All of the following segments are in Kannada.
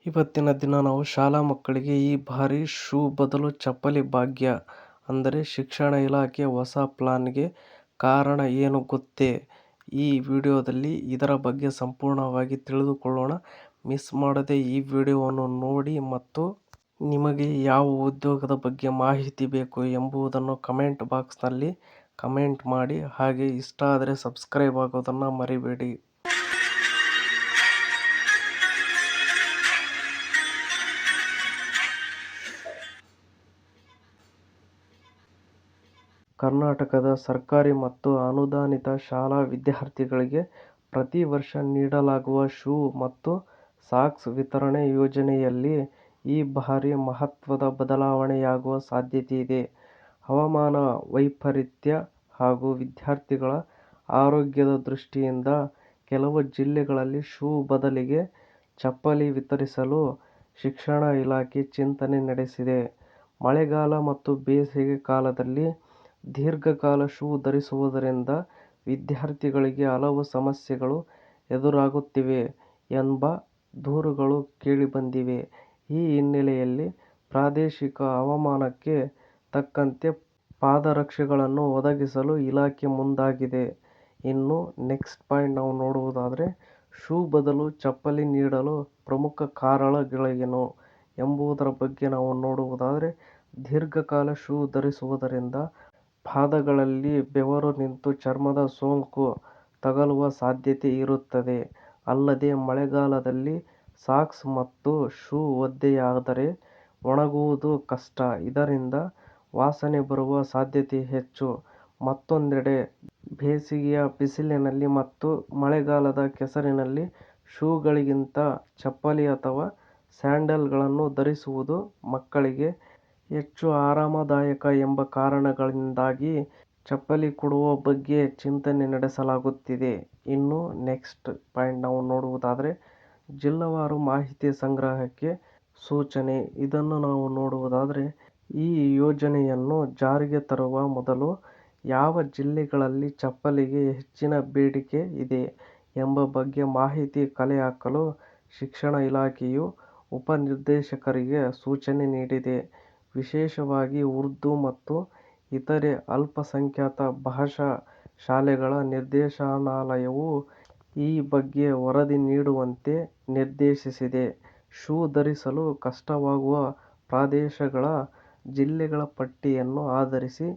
ಇವತ್ತಿನ ದಿನ ನಾವು ಶಾಲಾ ಮಕ್ಕಳಿಗೆ ಈ ಬಾರಿ ಶೂ ಬದಲು ಚಪ್ಪಲಿ ಭಾಗ್ಯ ಅಂದರೆ ಶಿಕ್ಷಣ ಇಲಾಖೆ ಹೊಸ ಪ್ಲಾನ್ಗೆ ಕಾರಣ ಏನು ಗೊತ್ತೇ? ಈ ವಿಡಿಯೋದಲ್ಲಿ ಇದರ ಬಗ್ಗೆ ಸಂಪೂರ್ಣವಾಗಿ ತಿಳಿದುಕೊಳ್ಳೋಣ. ಮಿಸ್ ಮಾಡದೆ ಈ ವಿಡಿಯೋವನ್ನು ನೋಡಿ ಮತ್ತು ನಿಮಗೆ ಯಾವ ಉದ್ಯೋಗದ ಬಗ್ಗೆ ಮಾಹಿತಿ ಬೇಕು ಎಂಬುದನ್ನು ಕಮೆಂಟ್ ಬಾಕ್ಸ್ನಲ್ಲಿ ಕಮೆಂಟ್ ಮಾಡಿ. ಹಾಗೆ ಇಷ್ಟ ಆದರೆ ಸಬ್ಸ್ಕ್ರೈಬ್ ಆಗೋದನ್ನು ಮರಿಬೇಡಿ. ಕರ್ನಾಟಕದ ಸರ್ಕಾರಿ ಮತ್ತು ಅನುದಾನಿತ ಶಾಲಾ ವಿದ್ಯಾರ್ಥಿಗಳಿಗೆ ಪ್ರತಿ ವರ್ಷ ನೀಡಲಾಗುವ ಶೂ ಮತ್ತು ಸಾಕ್ಸ್ ವಿತರಣೆ ಯೋಜನೆಯಲ್ಲಿ ಈ ಬಾರಿ ಮಹತ್ವದ ಬದಲಾವಣೆಯಾಗುವ ಸಾಧ್ಯತೆಯಿದೆ. ಹವಾಮಾನ ವೈಪರೀತ್ಯ ಹಾಗೂ ವಿದ್ಯಾರ್ಥಿಗಳ ಆರೋಗ್ಯದ ದೃಷ್ಟಿಯಿಂದ ಕೆಲವು ಜಿಲ್ಲೆಗಳಲ್ಲಿ ಶೂ ಬದಲಿಗೆ ಚಪ್ಪಲಿ ವಿತರಿಸಲು ಶಿಕ್ಷಣ ಇಲಾಖೆ ಚಿಂತನೆ ನಡೆಸಿದೆ. ಮಳೆಗಾಲ ಮತ್ತು ಬೇಸಿಗೆ ಕಾಲದಲ್ಲಿ ದೀರ್ಘಕಾಲ ಶೂ ಧರಿಸುವುದರಿಂದ ವಿದ್ಯಾರ್ಥಿಗಳಿಗೆ ಹಲವು ಸಮಸ್ಯೆಗಳು ಎದುರಾಗುತ್ತಿವೆ ಎಂಬ ದೂರುಗಳು ಕೇಳಿಬಂದಿವೆ. ಈ ಹಿನ್ನೆಲೆಯಲ್ಲಿ ಪ್ರಾದೇಶಿಕ ಹವಾಮಾನಕ್ಕೆ ತಕ್ಕಂತೆ ಪಾದರಕ್ಷೆಗಳನ್ನು ಒದಗಿಸಲು ಇಲಾಖೆ ಮುಂದಾಗಿದೆ. ಇನ್ನು ನೆಕ್ಸ್ಟ್ ಪಾಯಿಂಟ್ ನಾವು ನೋಡುವುದಾದರೆ, ಶೂ ಬದಲು ಚಪ್ಪಲಿ ನೀಡಲು ಪ್ರಮುಖ ಕಾರಣಗಳೇನು ಎಂಬುದರ ಬಗ್ಗೆ ನಾವು ನೋಡುವುದಾದರೆ, ದೀರ್ಘಕಾಲ ಶೂ ಧರಿಸುವುದರಿಂದ ಪಾದಗಳಲ್ಲಿ ಬೆವರು ನಿಂತು ಚರ್ಮದ ಸೋಂಕು ತಗುಲುವ ಸಾಧ್ಯತೆ ಇರುತ್ತದೆ. ಅಲ್ಲದೆ ಮಳೆಗಾಲದಲ್ಲಿ ಸಾಕ್ಸ್ ಮತ್ತು ಶೂ ಒದ್ದೆಯಾದರೆ ಒಣಗುವುದು ಕಷ್ಟ. ಇದರಿಂದ ವಾಸನೆ ಬರುವ ಸಾಧ್ಯತೆ ಹೆಚ್ಚು. ಮತ್ತೊಂದೆಡೆ ಬೇಸಿಗೆಯ ಬಿಸಿಲಿನಲ್ಲಿ ಮತ್ತು ಮಳೆಗಾಲದ ಕೆಸರಿನಲ್ಲಿ ಶೂಗಳಿಗಿಂತ ಚಪ್ಪಲಿ ಅಥವಾ ಸ್ಯಾಂಡಲ್ಗಳನ್ನು ಧರಿಸುವುದು ಮಕ್ಕಳಿಗೆ ಹೆಚ್ಚು ಆರಾಮದಾಯಕ ಎಂಬ ಕಾರಣಗಳಿಂದಾಗಿ ಚಪ್ಪಲಿ ಕೊಡುವ ಬಗ್ಗೆ ಚಿಂತನೆ ನಡೆಸಲಾಗುತ್ತಿದೆ. ಇನ್ನು ನೆಕ್ಸ್ಟ್ ಪಾಯಿಂಟ್ ನಾವು ನೋಡುವುದಾದರೆ, ಜಿಲ್ಲಾವಾರು ಮಾಹಿತಿ ಸಂಗ್ರಹಕ್ಕೆ ಸೂಚನೆ. ಇದನ್ನು ನಾವು ನೋಡುವುದಾದರೆ, ಈ ಯೋಜನೆಯನ್ನು ಜಾರಿಗೆ ತರುವ ಮೊದಲು ಯಾವ ಜಿಲ್ಲೆಗಳಲ್ಲಿ ಚಪ್ಪಲಿಗೆ ಹೆಚ್ಚಿನ ಬೇಡಿಕೆ ಇದೆ ಎಂಬ ಬಗ್ಗೆ ಮಾಹಿತಿ ಕಲೆ ಹಾಕಲು ಶಿಕ್ಷಣ ಇಲಾಖೆಯು ಉಪನಿರ್ದೇಶಕರಿಗೆ ಸೂಚನೆ ನೀಡಿದೆ. ವಿಶೇಷವಾಗಿ ಉರ್ದು ಮತ್ತು ಇತರೆ ಅಲ್ಪಸಂಖ್ಯಾತ ಭಾಷಾ ಶಾಲೆಗಳ ನಿರ್ದೇಶನಾಲಯವು ಈ ಬಗ್ಗೆ ವರದಿ ನೀಡುವಂತೆ ನಿರ್ದೇಶಿಸಿದೆ. ಶೂ ಧರಿಸಲು ಕಷ್ಟವಾಗುವ ಪ್ರದೇಶಗಳ ಜಿಲ್ಲೆಗಳ ಪಟ್ಟಿಯನ್ನು ಆಧರಿಸಿ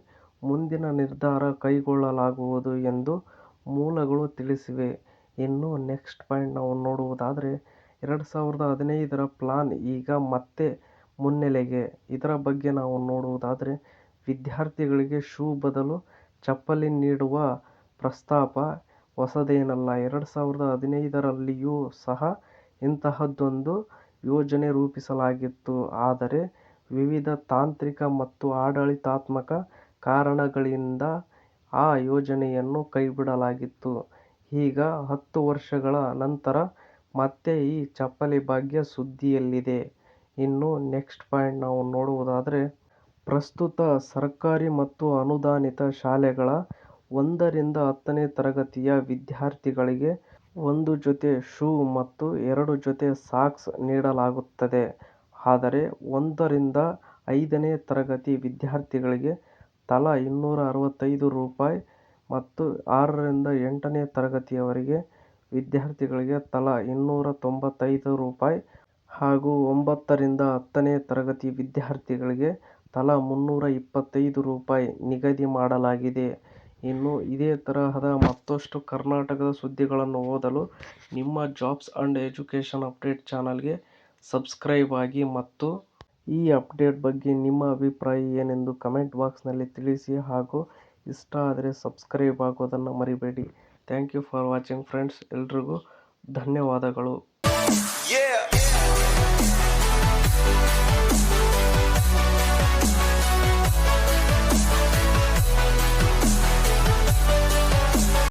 ಮುಂದಿನ ನಿರ್ಧಾರ ಕೈಗೊಳ್ಳಲಾಗುವುದು ಎಂದು ಮೂಲಗಳು ತಿಳಿಸಿವೆ. ಇನ್ನು ನೆಕ್ಸ್ಟ್ ಪಾಯಿಂಟ್ ನಾವು ನೋಡುವುದಾದರೆ, 2015ರ ಪ್ಲಾನ್ ಈಗ ಮತ್ತೆ ಮುನ್ನೆಲೆಗೆ. ಇದರ ಬಗ್ಗೆ ನಾವು ನೋಡುವುದಾದರೆ, ವಿದ್ಯಾರ್ಥಿಗಳಿಗೆ ಶೂ ಬದಲು ಚಪ್ಪಲಿ ನೀಡುವ ಪ್ರಸ್ತಾಪ ಹೊಸದೇನಲ್ಲ. 2015ರಲ್ಲಿಯೂ ಸಹ ಇಂತಹದ್ದೊಂದು ಯೋಜನೆ ರೂಪಿಸಲಾಗಿತ್ತು. ಆದರೆ ವಿವಿಧ ತಾಂತ್ರಿಕ ಮತ್ತು ಆಡಳಿತಾತ್ಮಕ ಕಾರಣಗಳಿಂದ ಆ ಯೋಜನೆಯನ್ನು ಕೈಬಿಡಲಾಗಿತ್ತು. ಈಗ 10 ವರ್ಷಗಳ ನಂತರ ಮತ್ತೆ ಈ ಚಪ್ಪಲಿ ಭಾಗ್ಯ ಸುದ್ದಿಯಲ್ಲಿದೆ. ಇನ್ನು ನೆಕ್ಸ್ಟ್ ಪಾಯಿಂಟ್ ನಾವು ನೋಡುವುದಾದರೆ, ಪ್ರಸ್ತುತ ಸರ್ಕಾರಿ ಮತ್ತು ಅನುದಾನಿತ ಶಾಲೆಗಳ 1ರಿಂದ 10ನೇ ತರಗತಿಯ ವಿದ್ಯಾರ್ಥಿಗಳಿಗೆ 1 ಜೊತೆ ಶೂ ಮತ್ತು 2 ಜೊತೆ ಸಾಕ್ಸ್ ನೀಡಲಾಗುತ್ತದೆ. ಆದರೆ 1ರಿಂದ 5ನೇ ತರಗತಿ ವಿದ್ಯಾರ್ಥಿಗಳಿಗೆ ತಲಾ ₹265 ಮತ್ತು 6ರಿಂದ 8ನೇ ತರಗತಿಯವರೆಗೆ ವಿದ್ಯಾರ್ಥಿಗಳಿಗೆ ತಲಾ ₹295 ಹಾಗೂ 9ರಿಂದ 10ನೇ ತರಗತಿ ವಿದ್ಯಾರ್ಥಿಗಳಿಗೆ ತಲಾ ₹325 ನಿಗದಿ ಮಾಡಲಾಗಿದೆ. ಇನ್ನು ಇದೇ ತರಹದ ಮತ್ತಷ್ಟು ಕರ್ನಾಟಕದ ಸುದ್ದಿಗಳನ್ನು ಓದಲು ನಿಮ್ಮ ಜಾಬ್ಸ್ ಅಂಡ್ ಎಜುಕೇಷನ್ ಅಪ್ಡೇಟ್ ಚಾನಲ್ಗೆ ಸಬ್ಸ್ಕ್ರೈಬ್ ಆಗಿ ಮತ್ತು ಈ ಅಪ್ಡೇಟ್ ಬಗ್ಗೆ ನಿಮ್ಮ ಅಭಿಪ್ರಾಯ ಏನೆಂದು ಕಮೆಂಟ್ ಬಾಕ್ಸ್ನಲ್ಲಿ ತಿಳಿಸಿ. ಹಾಗೂ ಇಷ್ಟ ಆದರೆ ಸಬ್ಸ್ಕ್ರೈಬ್ ಆಗೋದನ್ನು ಮರಿಬೇಡಿ. Thank you for watching friends. ಎಲ್ರಿಗೂ ಧನ್ಯವಾದಗಳು.